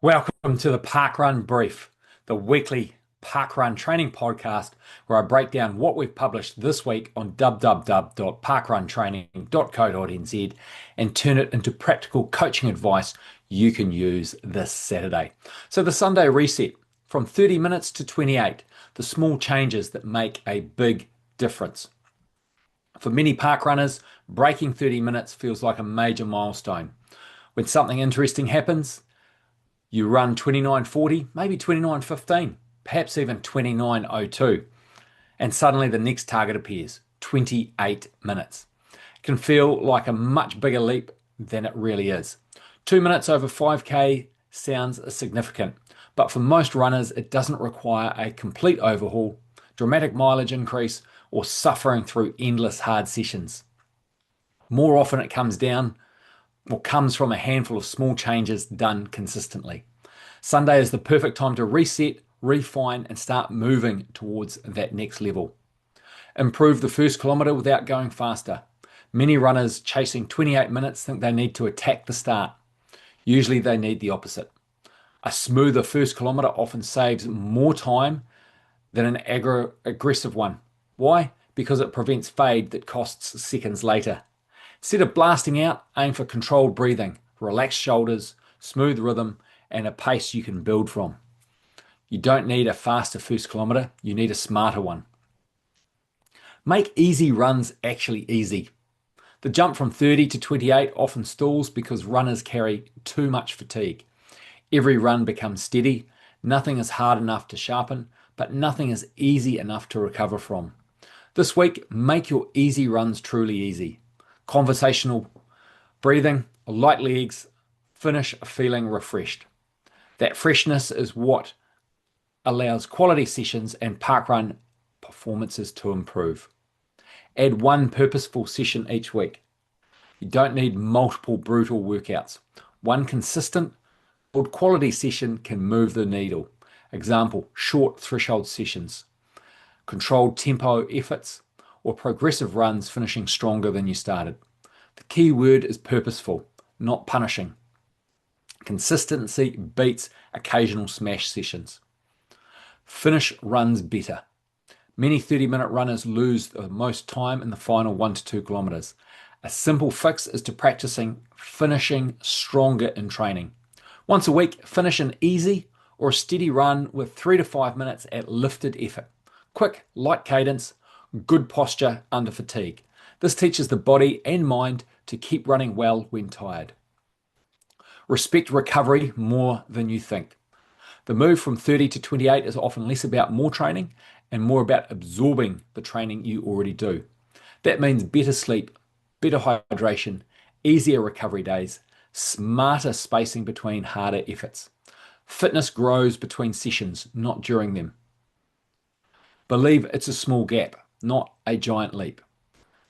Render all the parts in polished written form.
Welcome to the Parkrun Brief, the weekly parkrun training podcast where I break down what we've published this week on www.parkruntraining.co.nz and turn it into practical coaching advice you can use this Saturday. So the Sunday reset from 30 minutes to 28, the small changes that make a big difference. For many parkrunners, breaking 30 minutes feels like a major milestone. When something interesting happens, you run 29:40, maybe 29:15, perhaps even 29:02, and suddenly the next target appears, 28 minutes. It can feel like a much bigger leap than it really is. 2 minutes over 5K sounds significant, but for most runners, it doesn't require a complete overhaul, dramatic mileage increase, or suffering through endless hard sessions. More often it comes from a handful of small changes done consistently. Sunday is the perfect time to reset, refine, and start moving towards that next level. Improve the first kilometre without going faster. Many runners chasing 28 minutes think they need to attack the start. Usually they need the opposite. A smoother first kilometre often saves more time than an aggressive one. Why? Because it prevents fade that costs seconds later. Instead of blasting out, aim for controlled breathing, relaxed shoulders, smooth rhythm, and a pace you can build from. You don't need a faster first kilometre, you need a smarter one. Make easy runs actually easy. The jump from 30 to 28 often stalls because runners carry too much fatigue. Every run becomes steady, nothing is hard enough to sharpen, but nothing is easy enough to recover from. This week, make your easy runs truly easy. Conversational breathing, light legs, finish feeling refreshed. That freshness is what allows quality sessions and parkrun performances to improve. Add one purposeful session each week. You don't need multiple brutal workouts. One consistent, good quality session can move the needle. Example, short threshold sessions, controlled tempo efforts, or progressive runs finishing stronger than you started. The key word is purposeful, not punishing. Consistency beats occasional smash sessions. Finish runs better. Many 30-minute runners lose the most time in the final 1 to 2 kilometers. A simple fix is to practicing finishing stronger in training. Once a week, finish an easy or a steady run with 3 to 5 minutes at lifted effort. Quick, light cadence, good posture under fatigue. This teaches the body and mind to keep running well when tired. Respect recovery more than you think. The move from 30 to 28 is often less about more training and more about absorbing the training you already do. That means better sleep, better hydration, easier recovery days, smarter spacing between harder efforts. Fitness grows between sessions, not during them. Believe it's a small gap, not a giant leap.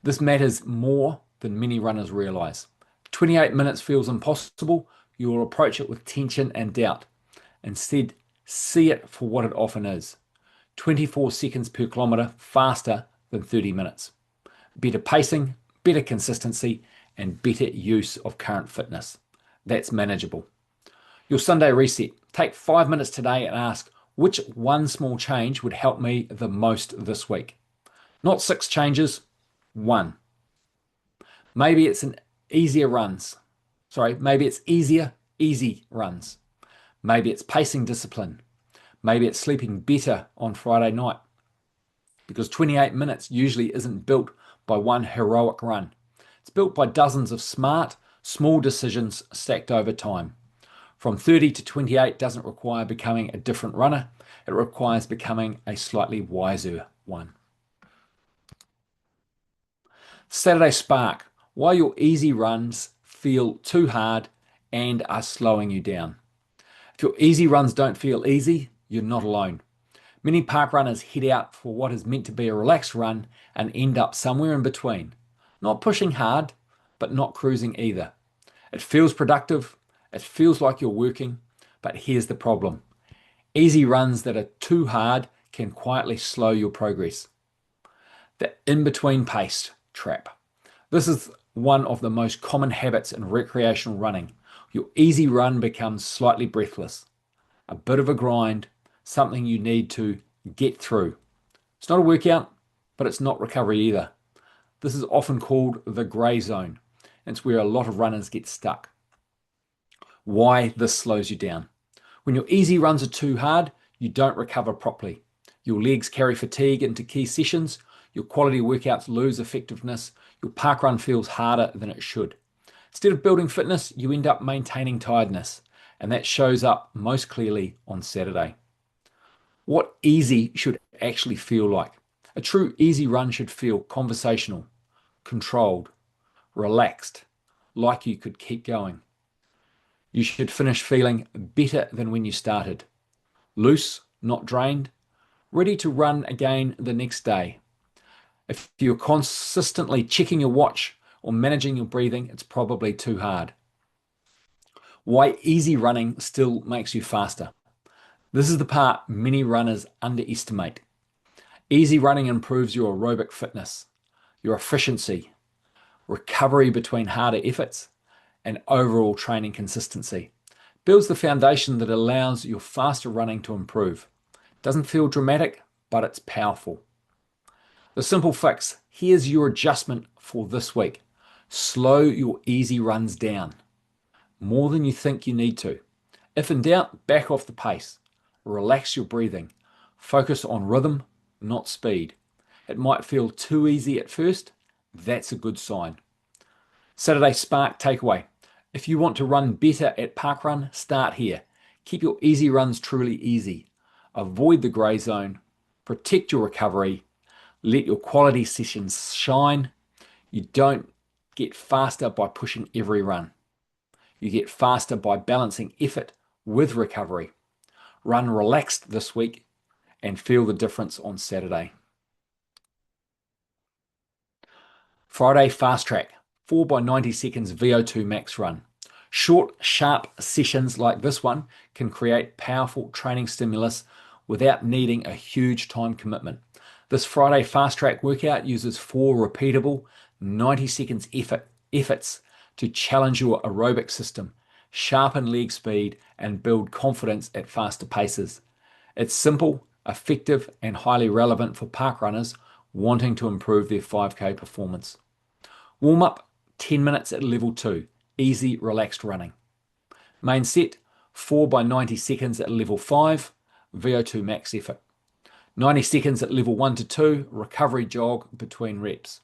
This matters more than many runners realize. 28 minutes feels impossible, you will approach it with tension and doubt. Instead, see it for what it often is. 24 seconds per kilometre faster than 30 minutes. Better pacing, better consistency, and better use of current fitness. That's manageable. Your Sunday reset. Take 5 minutes today and ask, which one small change would help me the most this week? Not 6 changes, one. Maybe it's easy runs. Easy runs. Maybe it's pacing discipline. Maybe it's sleeping better on Friday night. Because 28 minutes usually isn't built by one heroic run. It's built by dozens of smart, small decisions stacked over time. From 30 to 28 doesn't require becoming a different runner. It requires becoming a slightly wiser one. Saturday Spark. Why your easy runs feel too hard and are slowing you down. If your easy runs don't feel easy, you're not alone. Many park runners head out for what is meant to be a relaxed run and end up somewhere in between. Not pushing hard, but not cruising either. It feels productive, it feels like you're working, but here's the problem. Easy runs that are too hard can quietly slow your progress. The in-between pace trap. This is one of the most common habits in recreational running. Your easy run becomes slightly breathless, a bit of a grind, something you need to get through. It's not a workout, but it's not recovery either. This is often called the grey zone. It's where a lot of runners get stuck. Why this slows you down. When your easy runs are too hard, you don't recover properly. Your legs carry fatigue into key sessions, your quality workouts lose effectiveness, your parkrun feels harder than it should. Instead of building fitness, you end up maintaining tiredness, and that shows up most clearly on Saturday. What easy should actually feel like? A true easy run should feel conversational, controlled, relaxed, like you could keep going. You should finish feeling better than when you started. Loose, not drained, ready to run again the next day. If you're consistently checking your watch or managing your breathing, it's probably too hard. Why easy running still makes you faster. This is the part many runners underestimate. Easy running improves your aerobic fitness, your efficiency, recovery between harder efforts, and overall training consistency. Builds the foundation that allows your faster running to improve. Doesn't feel dramatic, but it's powerful. The simple fix, here's your adjustment for this week. Slow your easy runs down, more than you think you need to. If in doubt, back off the pace. Relax your breathing. Focus on rhythm, not speed. It might feel too easy at first. That's a good sign. Saturday Spark takeaway. If you want to run better at parkrun, start here. Keep your easy runs truly easy. Avoid the grey zone. Protect your recovery. Let your quality sessions shine. You don't get faster by pushing every run. You get faster by balancing effort with recovery. Run relaxed this week and feel the difference on Saturday. Friday Fast Track, 4 by 90 seconds VO2 max run. Short, sharp sessions like this one can create powerful training stimulus without needing a huge time commitment. This Friday Fast Track workout uses 4 repeatable 90 seconds efforts to challenge your aerobic system, sharpen leg speed, and build confidence at faster paces. It's simple, effective, and highly relevant for park runners wanting to improve their 5K performance. Warm up, 10 minutes at level 2, easy, relaxed running. Main set, 4 by 90 seconds at level 5, VO2 max effort. 90 seconds at level 1 to 2, recovery jog between reps.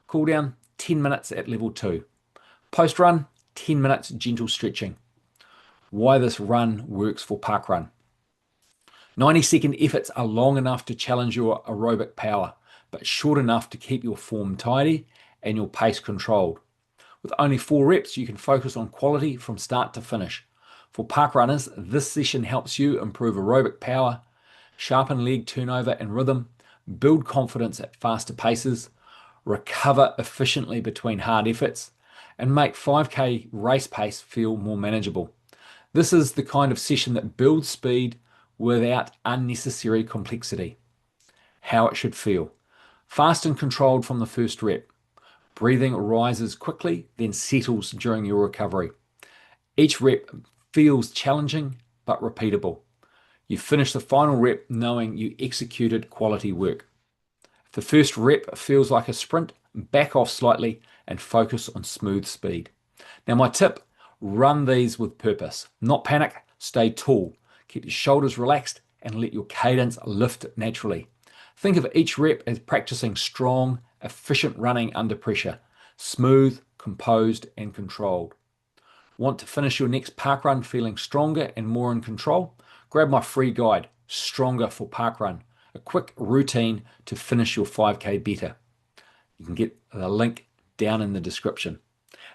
Cool down, 10 minutes at level 2. Post run, 10 minutes gentle stretching. Why this run works for parkrun. 90-second efforts are long enough to challenge your aerobic power, but short enough to keep your form tidy and your pace controlled. With only 4 reps, you can focus on quality from start to finish. For parkrunners, this session helps you improve aerobic power, sharpen leg turnover and rhythm, build confidence at faster paces, recover efficiently between hard efforts, and make 5K race pace feel more manageable. This is the kind of session that builds speed without unnecessary complexity. How it should feel. Fast and controlled from the first rep. Breathing rises quickly, then settles during your recovery. Each rep feels challenging but repeatable. You finish the final rep knowing you executed quality work. If the first rep feels like a sprint, back off slightly and focus on smooth speed. Now my tip, run these with purpose. Not panic, stay tall. Keep your shoulders relaxed and let your cadence lift naturally. Think of each rep as practicing strong, efficient running under pressure. Smooth, composed and controlled. Want to finish your next parkrun feeling stronger and more in control? Grab my free guide, Stronger for Parkrun, a quick routine to finish your 5K better. You can get the link down in the description.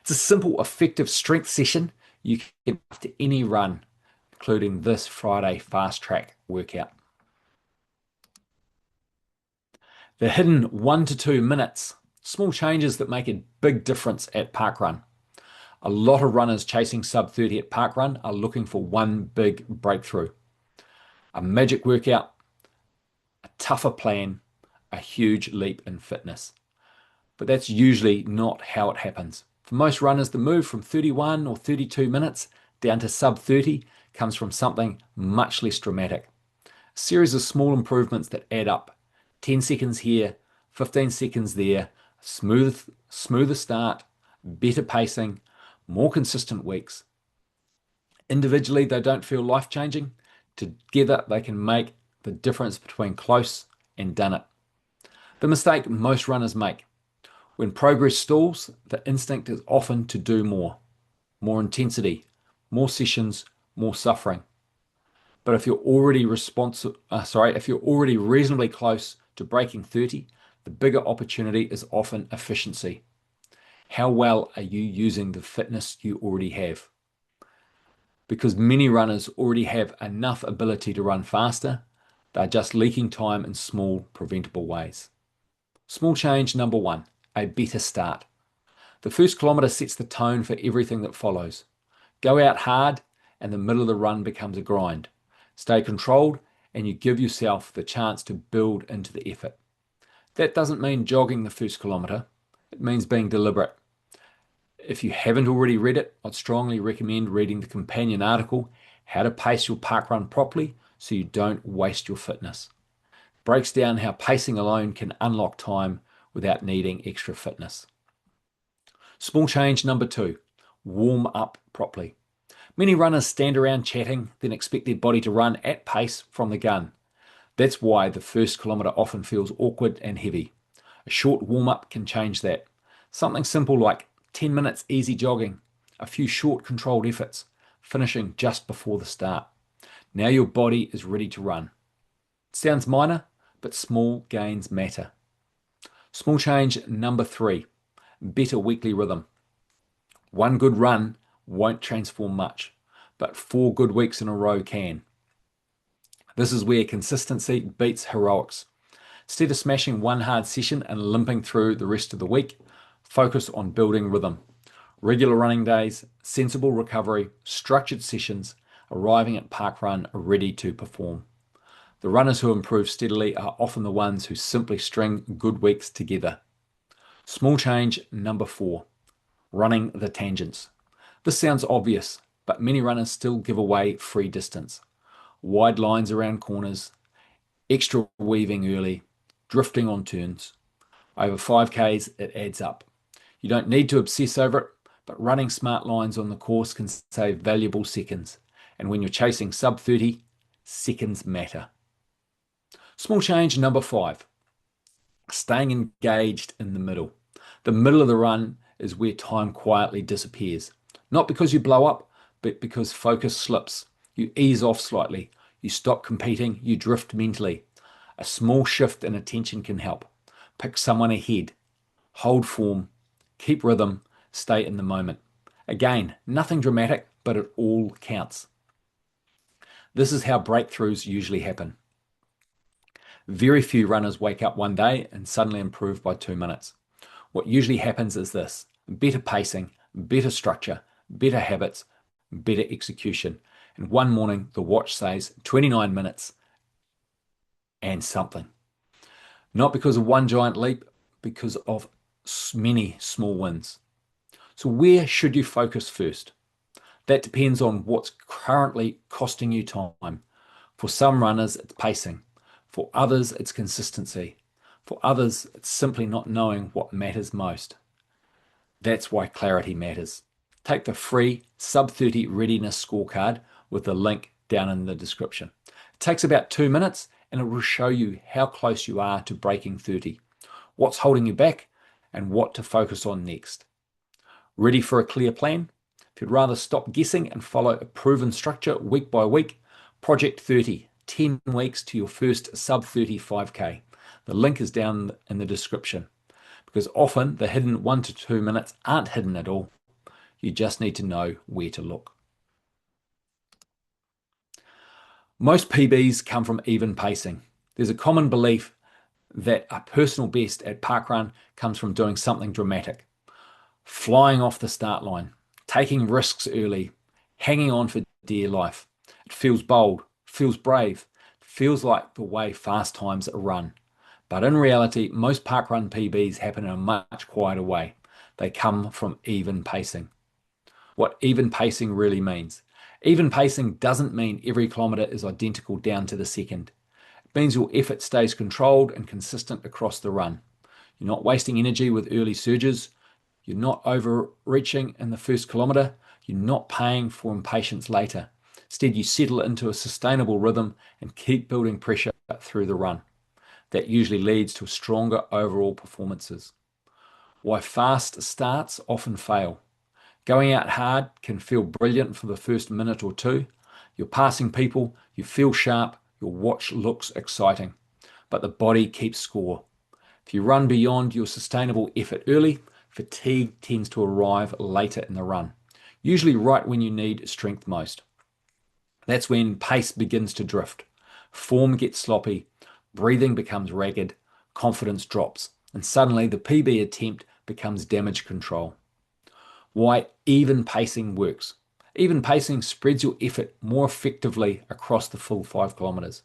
It's a simple, effective strength session you can get after any run, including this Friday Fast Track workout. The hidden 1 to 2 minutes, small changes that make a big difference at parkrun. A lot of runners chasing sub 30 at parkrun are looking for one big breakthrough. A magic workout, a tougher plan, a huge leap in fitness. But that's usually not how it happens. For most runners, the move from 31 or 32 minutes down to sub 30 comes from something much less dramatic. A series of small improvements that add up. 10 seconds here, 15 seconds there, smoother start, better pacing, more consistent weeks. Individually, they don't feel life-changing. Together, they can make the difference between close and done it. The mistake most runners make. When progress stalls, the instinct is often to do more intensity, more sessions, more suffering. But if you're already reasonably close to breaking 30, the bigger opportunity is often efficiency. How well are you using the fitness you already have? Because many runners already have enough ability to run faster, they're just leaking time in small, preventable ways. Small change number 1, a better start. The first kilometre sets the tone for everything that follows. Go out hard and the middle of the run becomes a grind. Stay controlled and you give yourself the chance to build into the effort. That doesn't mean jogging the first kilometre. It means being deliberate. If you haven't already read it, I'd strongly recommend reading the companion article, How to Pace Your Parkrun Properly so you don't waste your fitness. It breaks down how pacing alone can unlock time without needing extra fitness. Small change number 2, warm up properly. Many runners stand around chatting, then expect their body to run at pace from the gun. That's why the first kilometre often feels awkward and heavy. A short warm-up can change that. Something simple like 10 minutes easy jogging, a few short controlled efforts, finishing just before the start. Now your body is ready to run. It sounds minor, but small gains matter. Small change number 3, better weekly rhythm. One good run won't transform much, but 4 good weeks in a row can. This is where consistency beats heroics. Instead of smashing one hard session and limping through the rest of the week, focus on building rhythm. Regular running days, sensible recovery, structured sessions, arriving at parkrun ready to perform. The runners who improve steadily are often the ones who simply string good weeks together. Small change number 4, running the tangents. This sounds obvious, but many runners still give away free distance. Wide lines around corners, extra weaving early, drifting on turns. Over 5Ks, it adds up. You don't need to obsess over it, but running smart lines on the course can save valuable seconds. And when you're chasing sub 30, seconds matter. Small change number 5, staying engaged in the middle. The middle of the run is where time quietly disappears. Not because you blow up, but because focus slips. You ease off slightly. You stop competing. You drift mentally. A small shift in attention can help. Pick someone ahead. Hold form. Keep rhythm. Stay in the moment. Again, nothing dramatic, but it all counts. This is how breakthroughs usually happen. Very few runners wake up one day and suddenly improve by 2 minutes. What usually happens is this: better pacing, better structure, better habits, better execution. And one morning, the watch says 29 minutes and something. Not because of one giant leap, because of many small wins. So where should you focus first? That depends on what's currently costing you time. For some runners, it's pacing. For others, it's consistency. For others, it's simply not knowing what matters most. That's why clarity matters. Take the free sub 30 readiness scorecard with the link down in the description. It takes about 2 minutes and it will show you how close you are to breaking 30, what's holding you back, and what to focus on next. Ready for a clear plan? If you'd rather stop guessing and follow a proven structure week by week, Project 30, 10 weeks to your first sub 30 5K. The link is down in the description, because often the hidden 1 to 2 minutes aren't hidden at all. You just need to know where to look. Most PBs come from even pacing. There's a common belief that a personal best at parkrun comes from doing something dramatic. Flying off the start line, taking risks early, hanging on for dear life. It feels bold, feels brave, feels like the way fast times are run. But in reality, most parkrun PBs happen in a much quieter way. They come from even pacing. What even pacing really means. Even pacing doesn't mean every kilometre is identical down to the second. It means your effort stays controlled and consistent across the run. You're not wasting energy with early surges. You're not overreaching in the first kilometre. You're not paying for impatience later. Instead, you settle into a sustainable rhythm and keep building pressure through the run. That usually leads to stronger overall performances. Why fast starts often fail. Going out hard can feel brilliant for the first minute or two. You're passing people, you feel sharp, your watch looks exciting, but the body keeps score. If you run beyond your sustainable effort early, fatigue tends to arrive later in the run, usually right when you need strength most. That's when pace begins to drift, form gets sloppy, breathing becomes ragged, confidence drops, and suddenly the PB attempt becomes damage control. Why even pacing works. Even pacing spreads your effort more effectively across the full 5 kilometres.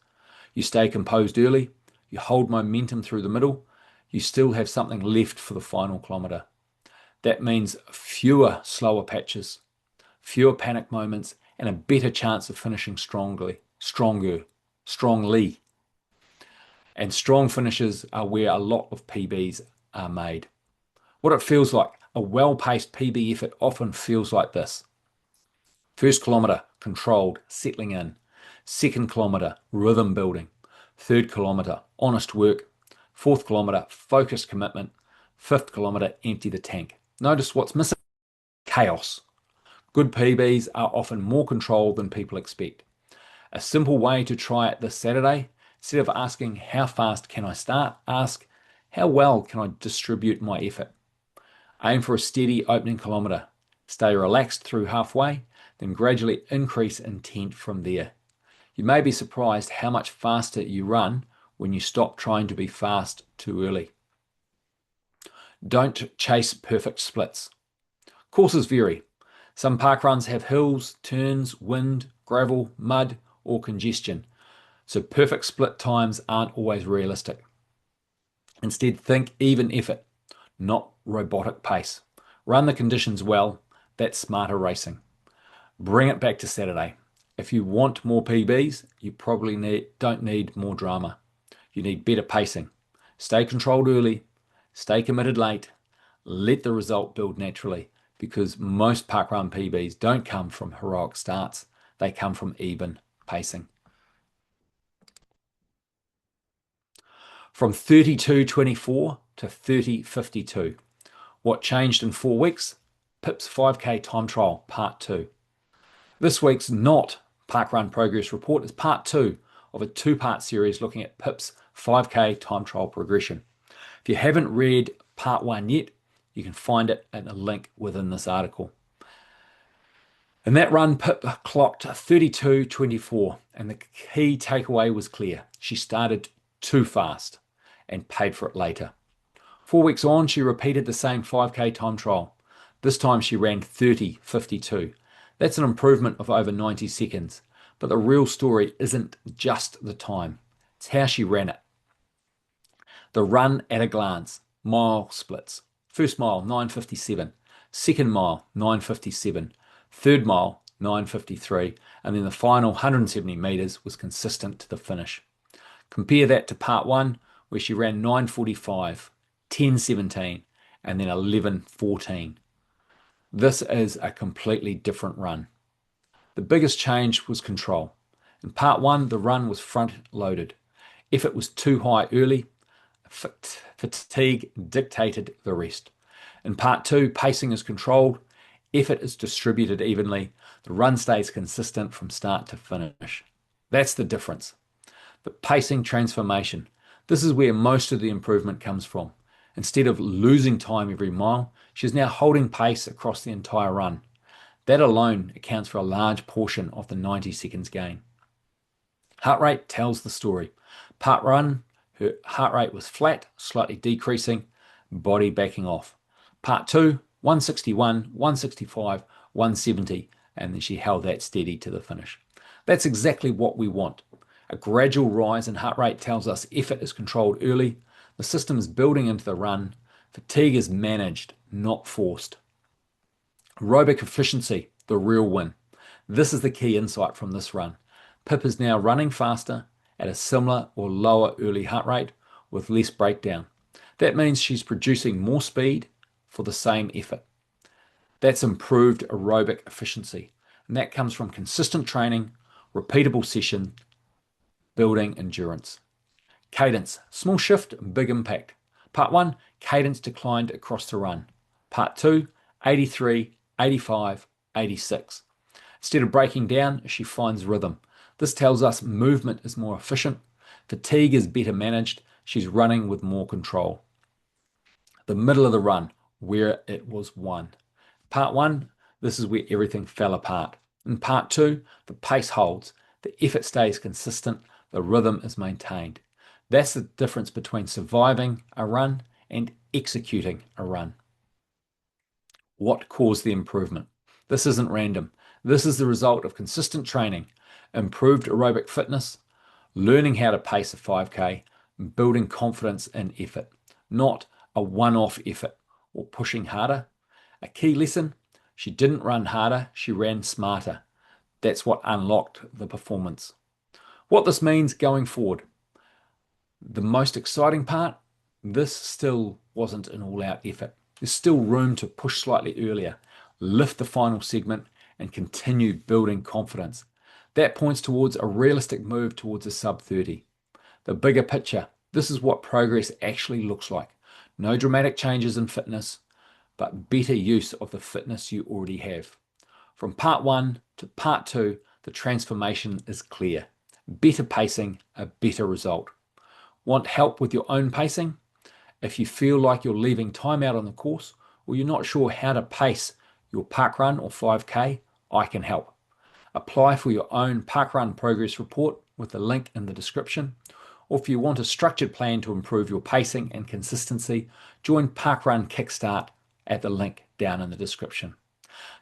You stay composed early, you hold momentum through the middle, you still have something left for the final kilometre. That means fewer slower patches, fewer panic moments, and a better chance of finishing strongly. And strong finishes are where a lot of PBs are made. What it feels like, a well-paced PB effort often feels like this. First kilometre, controlled, settling in. Second kilometre, rhythm building. Third kilometre, honest work. Fourth kilometre, focused commitment. Fifth kilometre, empty the tank. Notice what's missing? Chaos. Good PBs are often more controlled than people expect. A simple way to try it this Saturday, instead of asking how fast can I start, ask how well can I distribute my effort. Aim for a steady opening kilometre. Stay relaxed through halfway, then gradually increase intent from there. You may be surprised how much faster you run when you stop trying to be fast too early. Don't chase perfect splits. Courses vary. Some parkruns have hills, turns, wind, gravel, mud, or congestion, so perfect split times aren't always realistic. Instead, think even effort, not robotic pace. Run the conditions well. That's smarter racing. Bring it back to Saturday. If you want more PBs, you probably don't need more drama. You need better pacing. Stay controlled early. Stay committed late. Let the result build naturally, because most parkrun PBs don't come from heroic starts. They come from even pacing. From 32.24 to 30.52. What changed in 4 weeks? Pip's 5K time trial, part 2. This week's not Parkrun Progress Report is part 2 of a 2-part series looking at Pip's 5K time trial progression. If you haven't read part 1 yet, you can find it in a link within this article. In that run, Pip clocked 32.24, and the key takeaway was clear. She started too fast and paid for it later. 4 weeks on, she repeated the same 5K time trial. This time she ran 30.52. That's an improvement of over 90 seconds. But the real story isn't just the time. It's how she ran it. The run at a glance. Mile splits. First mile, 9.57. Second mile, 9.57. Third mile, 9.53. And then the final 170 metres was consistent to the finish. Compare that to part 1, where she ran 9.45, 10.17, and then 11.14. This is a completely different run. The biggest change was control. In part 1, the run was front-loaded. Effort was too high early. Fatigue dictated the rest. In part 2, pacing is controlled. Effort is distributed evenly. The run stays consistent from start to finish. That's the difference. The pacing transformation. This is where most of the improvement comes from. Instead of losing time every mile, she's now holding pace across the entire run. That alone accounts for a large portion of the 90 seconds gain. Heart rate tells the story. Part 1, her heart rate was flat, slightly decreasing, body backing off. Part 2, 161, 165, 170, and then she held that steady to the finish. That's exactly what we want. A gradual rise in heart rate tells us effort is controlled early, the system is building into the run, fatigue is managed, not forced. Aerobic efficiency, the real win. This is the key insight from this run. Pip is now running faster at a similar or lower early heart rate with less breakdown. That means she's producing more speed for the same effort. That's improved aerobic efficiency, and that comes from consistent training, repeatable session, building endurance. Cadence, small shift, big impact. Part 1, cadence declined across the run. Part 2, 83, 85, 86. Instead of breaking down, she finds rhythm. This tells us movement is more efficient, fatigue is better managed, she's running with more control. The middle of the run, where it was won. Part 1, this is where everything fell apart. In Part 2, the pace holds, the effort stays consistent, the rhythm is maintained. That's the difference between surviving a run and executing a run. What caused the improvement? This isn't random. This is the result of consistent training, improved aerobic fitness, learning how to pace a 5K, and building confidence in effort, not a one-off effort or pushing harder. A key lesson, she didn't run harder, she ran smarter. That's what unlocked the performance. What this means going forward. The most exciting part, this still wasn't an all-out effort. There's still room to push slightly earlier, lift the final segment, and continue building confidence. That points towards a realistic move towards a sub 30. The bigger picture, this is what progress actually looks like. No dramatic changes in fitness, but better use of the fitness you already have. From Part 1 to Part 2, the transformation is clear. Better pacing, a better result. Want help with your own pacing? If you feel like you're leaving time out on the course, or you're not sure how to pace your parkrun or 5K, I can help. Apply for your own parkrun progress report with the link in the description. Or if you want a structured plan to improve your pacing and consistency, join Parkrun Kickstart at the link down in the description.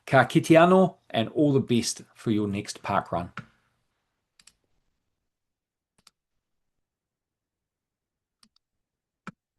Ka kite anō, and all the best for your next parkrun.